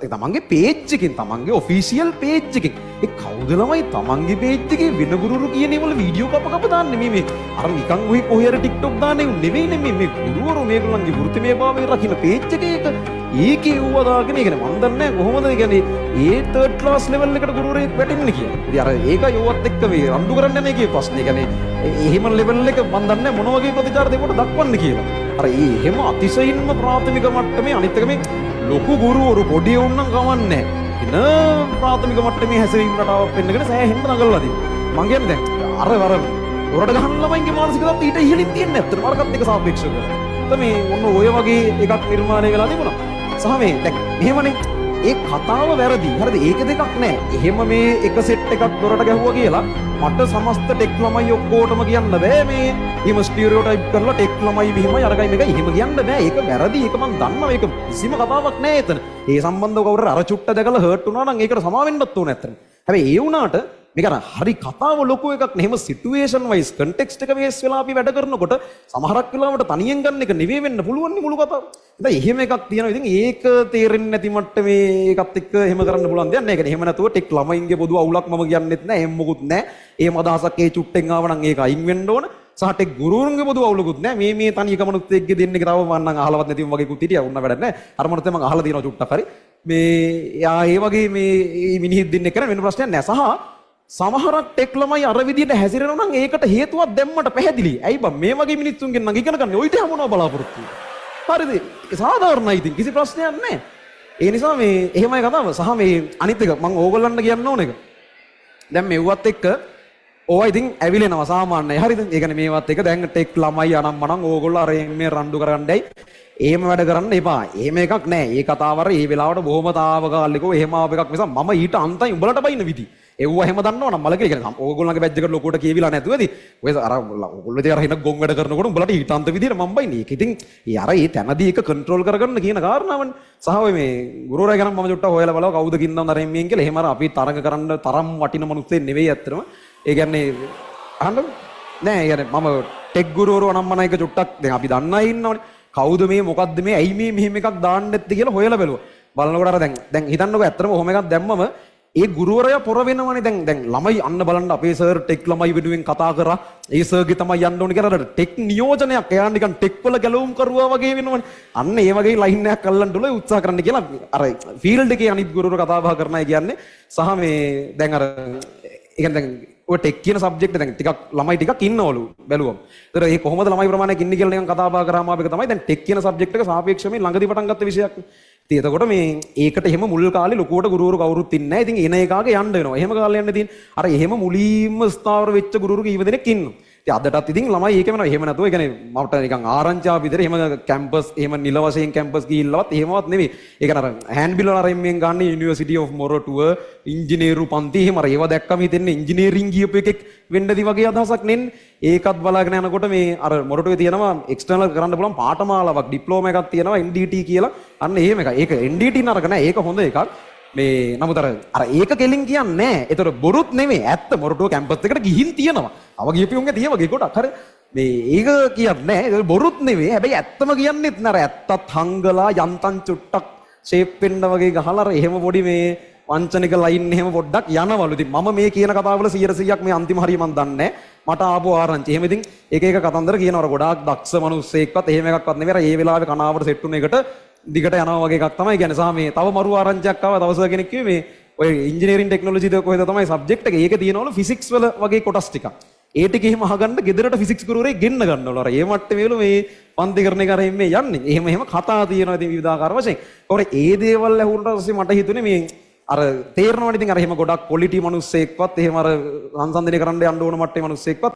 තමන්ගේ පේජ් එකෙන් තමන්ගේ ඔෆිෂියල් පේජ් එකෙන් ඒ කවුද ළමයි තමන්ගේ පේජ් එකේ වෙන ගුරුවරු කියන ඒවල වීඩියෝ කප දාන්නේ මේ අර නිකන් ඔය කොහේ හරි TikTok දාන්නේ නෙවෙයිනේ මේ ගුරුවරු මේගොල්ලන්ගේ වෘත්තිමය භාවය රකින්න පේජ් එකේ ඒකේ ඌව දාගෙන ඒ කියන්නේ මන් දන්නේ කොහොමද ඒ කියන්නේ ඒ 3rd class level එකට ගුරුවරයෙක් වැටෙන්නේ කියලා. ඉතින් අර ඒකයි ඕවත් එක්ක මේ රණ්ඩු කරන්න යන එකේ ප්‍රශ්නේ. ඒ කියන්නේ එහෙම level එක මන් දන්නේ මොන වගේ ප්‍රතිචාර දෙකට දක්වන්න කියලා. අර එහෙම අතිශයින්ම ප්‍රාථමික මට්ටමේ අනිත් එක මේ ලොකු ගුරුවරු පොඩි වුණනම් කවන්නේ ඉන ප්‍රාථමික මට්ටමේ හැසිරීම රටාවක් වෙන්නගෙන සෑහෙන්න නගලලා තියෙනවා. මං කියන්නේ දැන් අර උරට ගහන ළමයින්ගේ මානසික තත්ත්වය ඊට ඉහළින් තියෙන්නේ නැත්තර මාර්ගත් එක්ක සාපේක්ෂව. මේ ඔන්න ඔය වගේ එකක් නිර්මාණය වෙලා තිබුණා. සහ මේ දැන් මෙහෙමනේ ඒ කතාව වැරදි. හරිද? ඒක දෙකක් නෑ. එහෙම මේ එක සෙට් එකක් දොරට ගැහුවා කියලා මට සමස්ත ටෙක් ළමයි ඔක්කොටම කියන්න බෑ මේ එහෙම ස්ටිරියෝටයිප් කරලා ටෙක් ළමයි මෙහෙමයි අරගයි මේකයි එහෙම කියන්න බෑ. ඒක වැරදි. ඒක මම දන්නවා. ඒක කිසිම කතාවක් නෑ එතන. ඒ සම්බන්ධව කවුරු අර චුට්ට දැකලා හර්ට් වුණා නම් ඒකට සමා වෙන්නත් ඕනේ නැත්තම්. හැබැයි ඒ වුණාට මේක හරි කතාව ලොකු එකක් නෙමෙයි. සිටුේෂන් වයිස් කන්ටෙක්ස්ට් එක බේස් වෙලා අපි වැඩ කරනකොට සමහරක් වෙලාවට තනියෙන් ගන්න එක නෙවෙයි වෙන්න පුළුවන් නේ මුළු කතාව. දැන් එහෙම එකක් තියෙනවා. ඉතින් ඒක තේරෙන්නේ නැති මට්ටමේ ඒකත් එක්ක එහෙම කරන්න පුළුවන් දෙයක් නෑ. ඒක නේ එහෙම නැතුව ටෙක් ළමයින්ගේ පොදු අවුලක් මම කියන්නෙත් නෑ. එහෙම මොකුත් නෑ. එහෙම අදහසක් ඒ චුට්ටෙන් ආව නම් ඒක අයින් වෙන්න ඕන. සහ ටෙක් ගුරුවරුන්ගේ පොදු අවුලකුත් නෑ. මේ තනි එකමනුත් එක්ක දෙන්නේ තව මම නම් අහලවත් නැතිව වගේකුත් හිටියා. උන්න වැඩක් නෑ. අර මොනත් මම අහලා තියෙනවා චුට්ටක් හරි. මේ යා ඒ වගේ මේ මිනිහෙක් දෙන්නේ කරන වෙන ප්‍රශ්නයක් නෑ. සහ සමහරක් ටෙක් ළමයි අර විදිහට හැසිරෙනවා නම් ඒකට හේතුවක් දැම්මට පැහැදිලි. ඇයි බං මේ වගේ මිනිස්සුන්ගෙන් නම් ඉගෙන ගන්න ඔයිට මොනව බලාපොරොත්තු වෙන්නේ? හරිද? සාධාරණයි ඉතින් කිසි ප්‍රශ්නයක් නැහැ. ඒ නිසා මේ එහෙමයි කතාව. සහ මේ අනිත් එක මම ඕගොල්ලන්ට කියන්න ඕන එක. දැන් මෙව්වත් එක්ක ඕවා ඉතින් ඇවිලෙනවා සාමාන්‍යයි. හරිද? ඒ කියන්නේ මේවත් එක්ක දැන් ටෙක් ළමයි අනම්මනම් ඕගොල්ලෝ අර මේ රණ්ඩු කරන්නයි එහෙම වැඩ කරන්න එපා. එහෙම එකක් නැහැ. ඒ කතාව අර ඒ වෙලාවට බොහොම තාවකාලිකව එහෙම ආව එකක් නිසා මම ඊට අන්තයි උඹලට බයින්න විදි. එව්ව එහෙම දන්නවනම් මල කියලා ඕගොල්ලන්ගේ බැජ් එකට ලොකුවට කියවිලා නැතුවදී ඔය අර ඕගොල්ලෝ ඉතින් අර හින ගොන් වැඩ කරනකොට උඹලට ඊට අන්ත විදියට මම බයින්නේ. ඒක ඉතින් අර ඒ තැනදී ඒක කන්ට්‍රෝල් කරගන්න කියන කාරණාවනේ. සහ ඔය මේ ගුරුවරයා ගැන මම චුට්ටක් හොයලා බලව කවුද කින්නම් නරෙම්මියෙන් කියලා. එහෙම අර අපි තරඟ කරන්න තරම් වටින මිනිස්සෙක් නෙවෙයි ඇත්තටම. ඒ කියන්නේ අහන්න නෑ. ඒ කියන්නේ මම ටෙක් ගුරුවරු අනම්මන එක චුට්ටක් දැන් අපි දන්න අය ඉන්නවනේ. කවුද මේ මොකද්ද මේ ඇයි මේ මෙහෙම එකක් දාන්න නැත්තේ කියලා හොයලා බැලුවා. බලනකොට අර දැන් හිතන්නකෝ ඇත්තටම ඔහොම එකක් දැම්මම ඒ ගුරුවරයා පොර වෙනවනේ. දැන් ළමයි අන්න බලන්න අපේ සර් ටෙක් ළමයි වෙනුවෙන් කතා කරා. ඒ සර්ගේ තමයි යන්න ඕනේ කියලා අර ටෙක් නියෝජනයක් එයා නිකන් ටෙක් වල ගැලවුම් කරුවා වගේ වෙනවනේ. අන්න ඒ වගේ ලයින් එකක් අල්ලන්න උල උත්සාහ කරන්න කියලා අර ෆීල්ඩ් එකේ අනිත් ගුරුවරු කතා බහ කරනයි කියන්නේ. සහ මේ දැන් අර ඒ කියන්නේ දැන් ඔය ටෙක් කියන සබ්ජෙක්ට් දැන් ටිකක් ළමයි ටිකක් ඉන්නවලු බැලුවම. ඒතර ඒ කොහොමද ළමයි ප්‍රමාණයක් ඉන්නේ කියලා නිකන් කතා බහ කරාම ආපේක තමයි දැන් ටෙක් කියන සබ්ජෙක්ට් එක සාපේක්ෂව මේ ළඟදී පටන් ගත්ත විෂයක්. ඉතින් එතකොට මේ ඒකට එහෙම මුල් කාලේ ලොකුවට ගුරුවරු කවුරුත් ඉන්නේ නැහැ. ඉතින් එන එකාගේ යන්න වෙනවා. එහෙම කාලේ යන්න තියෙන. අර එහෙම මුලින්ම ස්ථාවර වෙච්ච ගුරුවරු කීව දෙනෙක් ඉන්නවා. ඉතින් අදටත් ඉතින් ළමයි ඒක වෙනවා. එහෙම නැතුව ඒ කියන්නේ මට නිකන් ආරංචි ආව විතර එහෙම කැම්පස් එහෙම නිල වශයෙන් කැම්පස් ගිහිල්ලවත් එහෙමවත් නෙවෙයි. ඒක අර හෑන්ඩ් බිල් වල අර එම්ෙන් ගන්න යුනිවර්සිටි ඔෆ් මොරටුව ඉංජිනේරු පන්ති එහෙම අර ඒව දැක්කම හිතෙන්නේ ඉංජිනේරින් ගියපු එකෙක් වෙන්නදී වගේ අදහසක් නෙන්නේ. ඒකත් බලාගෙන යනකොට මේ අර මොරටුවේ තියෙනවා එක්ස්ටර්නල් කරන්න පුළුවන් පාඨමාලාවක් ඩිප්ලෝමා එකක් තියෙනවා NDT කියලා. අන්න එහෙම එකක්. ඒක NDT නරක නෑ. ඒක හොඳ එකක්. මේ නමුත් අර ඒක කෙලින් කියන්නේ නෑ. ඒතර බොරුත් නෙමෙයි. ඇත්ත මොරටුව කැම්පස් එකට ගිහින් තියෙනවා. අව ගියපියුන්ගේ තියෙව ගේ ගොඩක්. හරි. මේ ඒක කියන්නේ නෑ. ඒක බොරුත් නෙමෙයි. හැබැයි ඇත්තම කියන්නෙත් නෑ. ඇත්තත් හංගලා යන්තම් චුට්ටක් ෂේප් වෙන්න වගේ ගහලා අර එහෙම පොඩි මේ වංචනික ලයින් එහෙම පොඩ්ඩක් යනවලු. ඉතින් මම මේ කියන කතාවල 100%ක් මේ අන්තිම හරිය මන් දන්නේ නෑ. මට ආපු ආරංචි. එහෙම ඉතින් එක කතන්දර කියනවර ගොඩාක් දක්ෂ මිනිස්සෙක්වත් එහෙම එකක්වත් නෙවෙයි. අර ඒ වෙලාවේ කනාවට සෙට් වුණ එකට දිගට යනවා වගේ එකක් තමයි කියන්නේ. සහ මේ තව මරු ආරංචියක් ආවා. තව සර් කෙනෙක් කිව්වේ මේ ඔය ඉංජිනේරින් ටෙක්නොලොජි ද කොහෙද තමයි සබ්ජෙක්ට් එක. ඒක තියෙනවලු ෆිසික්ස් වල වගේ කොටස් ටිකක්. ඒ ටික එහෙම අහගන්න ගෙදරට ෆිසික්ස් ගුරුවරයෙක් ගෙන්න ගන්නවලු. අර ඒ මට්ටමේලු මේ පන්ති කරන එක අර එන්නේ යන්නේ. එහෙම කතා තියෙනවා ඉතින් විවිධාකාර වශයෙන්. ඒකට ඒ දේවල් ඇහුනට පස්සේ මට හිතුනේ මේ අර තේරෙනවනේ ඉතින් අර එහෙම ගොඩක් පොලිටි මිනිස්සෙක්වත් එහෙම අර සංසන්දනය කරන්න යන්න ඕන මට්ටමේ මිනිස්සෙක්වත්